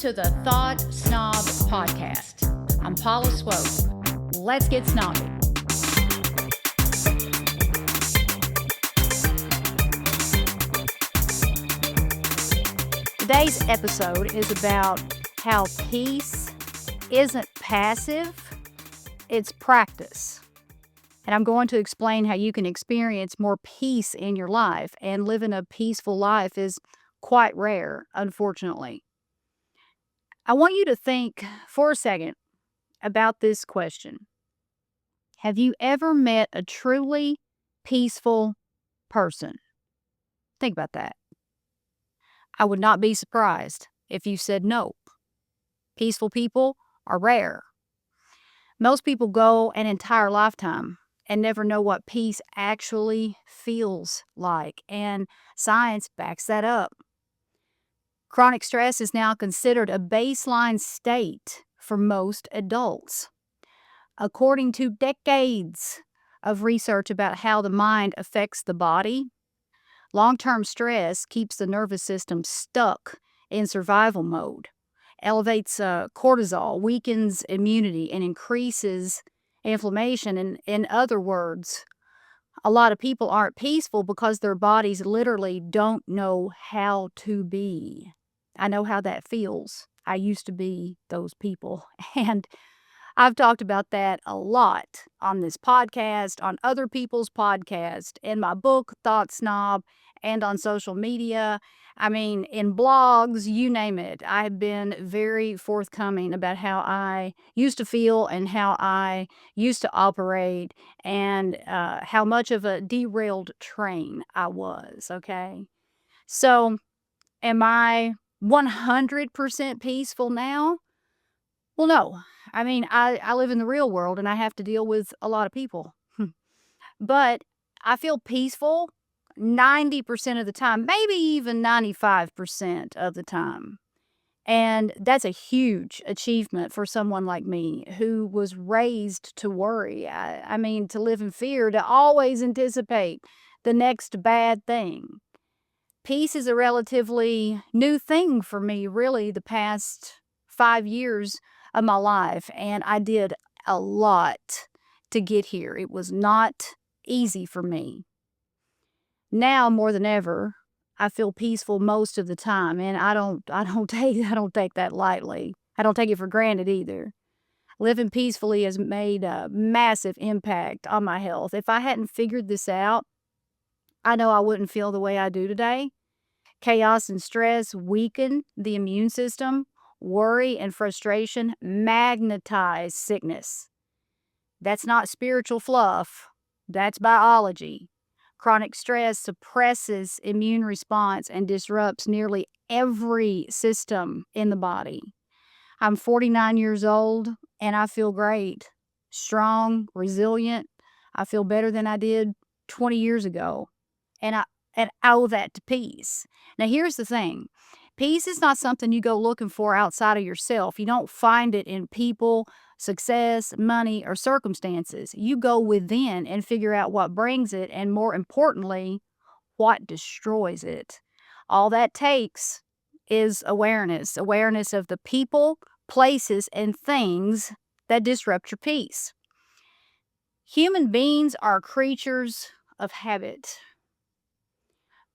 to the Thought Snob Podcast. I'm Paula Swope. Let's get snobby. Today's episode is about how peace isn't passive, it's practice. And I'm going to explain how you can experience more peace in your life, and living a peaceful life is quite rare, unfortunately. I want you to think for a second about this question. Have you ever met a truly peaceful person? Think about that. I would not be surprised if you said no. Peaceful people are rare. Most people go an entire lifetime and never know what peace actually feels like, and science backs that up. Chronic stress is now considered a baseline state for most adults. According to decades of research about how the mind affects the body, long-term stress keeps the nervous system stuck in survival mode, elevates cortisol, weakens immunity, and increases inflammation. In other words, a lot of people aren't peaceful because their bodies literally don't know how to be. I know how that feels. I used to be those people. And I've talked about that a lot on this podcast, on other people's podcasts, in my book, Thought Snob, and on social media. I mean, in blogs, you name it. I've been very forthcoming about how I used to feel and how I used to operate, and how much of a derailed train I was, okay? So, am I 100% peaceful now? Well, no. I mean, I live in the real world and I have to deal with a lot of people. But I feel peaceful 90% of the time, maybe even 95% of the time. And that's a huge achievement for someone like me who was raised to worry. I mean, to live in fear, to always anticipate the next bad thing. Peace is a relatively new thing for me, really, the past 5 years of my life. And I did a lot to get here. It was not easy for me. Now more than ever, I feel peaceful most of the time, and I don't take that lightly. I don't take it for granted either. Living peacefully has made a massive impact on my health. If I hadn't figured this out, I know I wouldn't feel the way I do today. Chaos and stress weaken the immune system. Worry and frustration magnetize sickness. That's not spiritual fluff. That's biology. Chronic stress suppresses immune response and disrupts nearly every system in the body. I'm 49 years old and I feel great, strong, resilient. I feel better than I did 20 years ago. And I owe that to peace. Now, here's the thing. Peace is not something you go looking for outside of yourself. You don't find it in people, success, money, or circumstances. You go within and figure out what brings it, and more importantly, what destroys it. All that takes is awareness of the people, places, and things that disrupt your peace. Human beings are creatures of habit.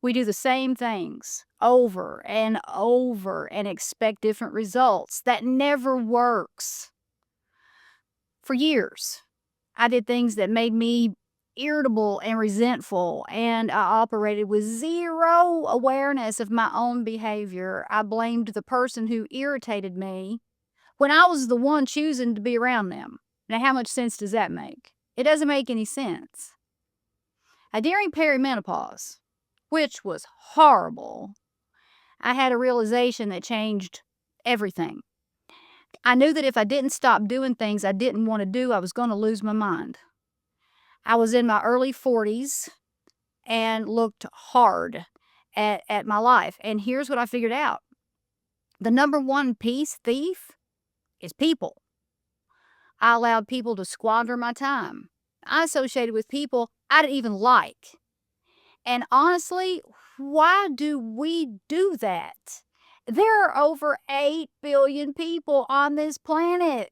We do the same things over and over and expect different results. That never works. For years, I did things that made me irritable and resentful, and I operated with zero awareness of my own behavior. I blamed the person who irritated me when I was the one choosing to be around them. Now, how much sense does that make? It doesn't make any sense. During perimenopause, which was horrible, I had a realization that changed everything. I knew that if I didn't stop doing things I didn't want to do, I was going to lose my mind. I was in my early 40s and looked hard at my life. And here's what I figured out. The number one peace thief is people. I allowed people to squander my time. I associated with people I didn't even like. And honestly, why do we do that? There are over 8 billion people on this planet.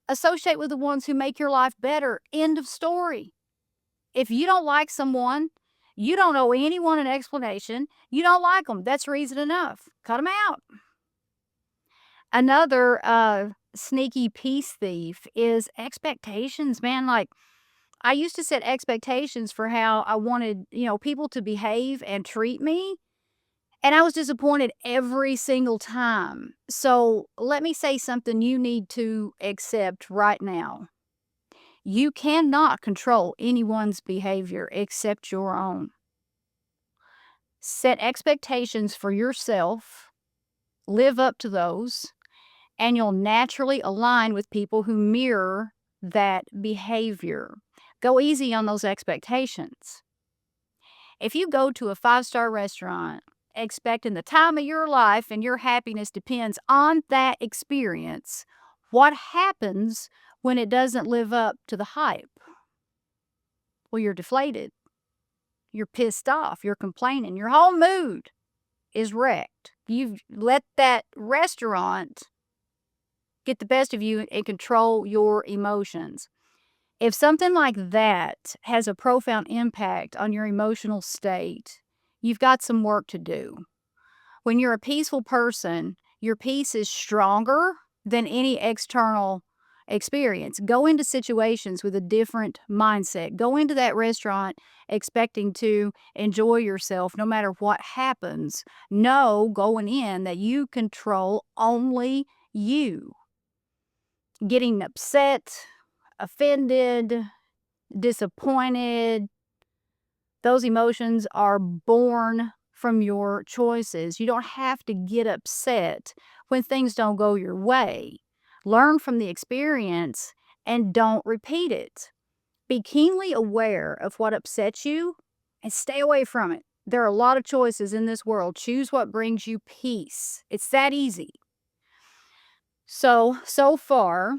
Associate with the ones who make your life better. End of story. If you don't like someone, you don't owe anyone an explanation. You don't like them. That's reason enough. Cut them out. Another sneaky peace thief is expectations, man. Like, I used to set expectations for how I wanted, people to behave and treat me. And I was disappointed every single time. So let me say something you need to accept right now. You cannot control anyone's behavior except your own. Set expectations for yourself, live up to those, and you'll naturally align with people who mirror that behavior. Go easy on those expectations. If you go to a 5-star restaurant expecting the time of your life and your happiness depends on that experience, what happens when it doesn't live up to the hype? Well, you're deflated. You're pissed off. You're complaining. Your whole mood is wrecked. You've let that restaurant get the best of you and control your emotions. If something like that has a profound impact on your emotional state, you've got some work to do. When you're a peaceful person, your peace is stronger than any external experience. Go into situations with a different mindset. Go into that restaurant expecting to enjoy yourself no matter what happens. Know going in that you control only you. Getting upset, offended, disappointed, those emotions are born from your choices. You don't have to get upset when things don't go your way. Learn from the experience and don't repeat it. Be keenly aware of what upsets you and stay away from it. There are a lot of choices in this world. Choose what brings you peace. It's that easy. So far,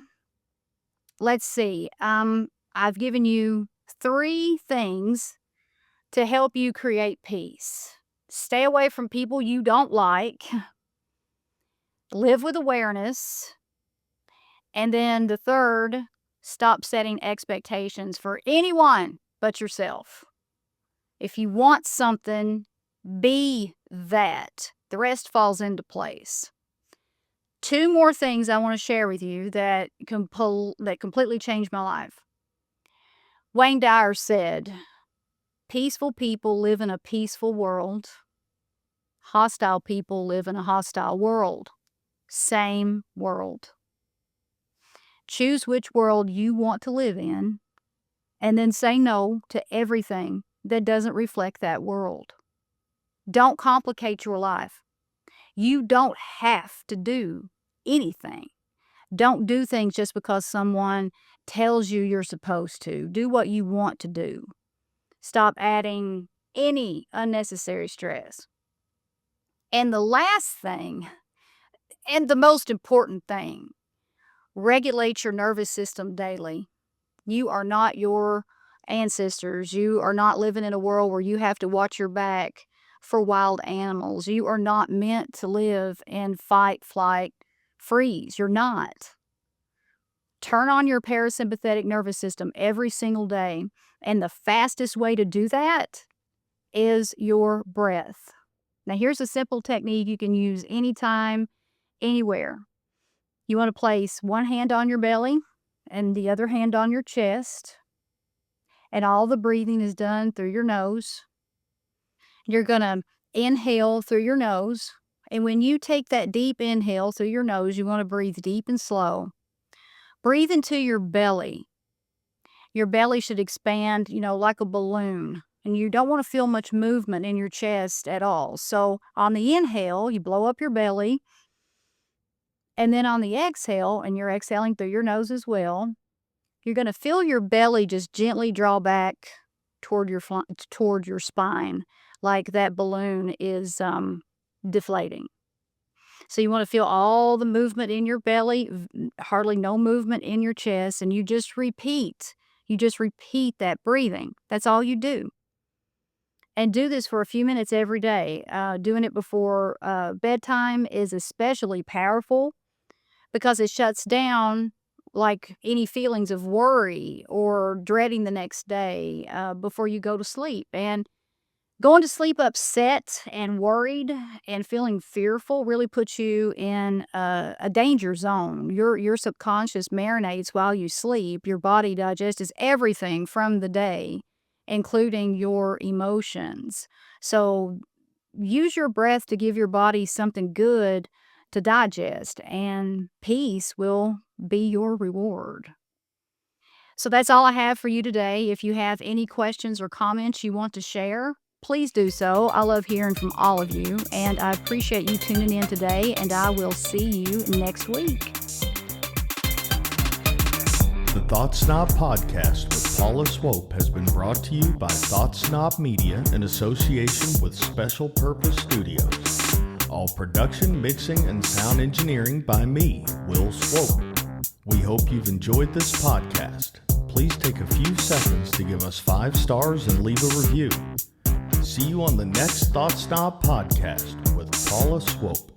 let's see. I've given you 3 things to help you create peace. Stay away from people you don't like. Live with awareness. And then the third, stop setting expectations for anyone but yourself. If you want something, be that. The rest falls into place. 2 more things I want to share with you that completely changed my life. Wayne Dyer said, peaceful people live in a peaceful world. Hostile people live in a hostile world. Same world. Choose which world you want to live in, and then say no to everything that doesn't reflect that world. Don't complicate your life. You don't have to do anything. Don't do things just because someone tells you you're supposed to. Do what you want to do. Stop adding any unnecessary stress. And the last thing, and the most important thing, regulate your nervous system daily. You are not your ancestors. You are not living in a world where you have to watch your back for wild animals. You are not meant to live in fight, flight, freeze. You're not. Turn on your parasympathetic nervous system every single day. And the fastest way to do that is your breath. Now, here's a simple technique you can use anytime, anywhere. You want to place one hand on your belly and the other hand on your chest. And all the breathing is done through your nose. You're going to inhale through your nose. And when you take that deep inhale through your nose, you want to breathe deep and slow. Breathe into your belly. Your belly should expand, like a balloon. And you don't want to feel much movement in your chest at all. So on the inhale, you blow up your belly. And then on the exhale, and you're exhaling through your nose as well, you're going to feel your belly just gently draw back toward your spine, like that balloon is deflating. So you want to feel all the movement in your belly, hardly no movement in your chest, and you just repeat that breathing. That's all you do. And do this for a few minutes every day. Doing it before bedtime is especially powerful because it shuts down like any feelings of worry or dreading the next day before you go to sleep. And going to sleep upset and worried and feeling fearful really puts you in a danger zone. Your subconscious marinates while you sleep. Your body digests everything from the day, including your emotions. So use your breath to give your body something good to digest, and peace will be your reward. So that's all I have for you today. If you have any questions or comments you want to share, please do so. I love hearing from all of you, and I appreciate you tuning in today, and I will see you next week. The Thought Snob Podcast with Paula Swope has been brought to you by Thought Snob Media in association with Special Purpose Studios. All production, mixing, and sound engineering by me, Will Swope. We hope you've enjoyed this podcast. Please take a few seconds to give us 5 stars and leave a review. See you on the next Thought Snob Podcast with Paula Swope.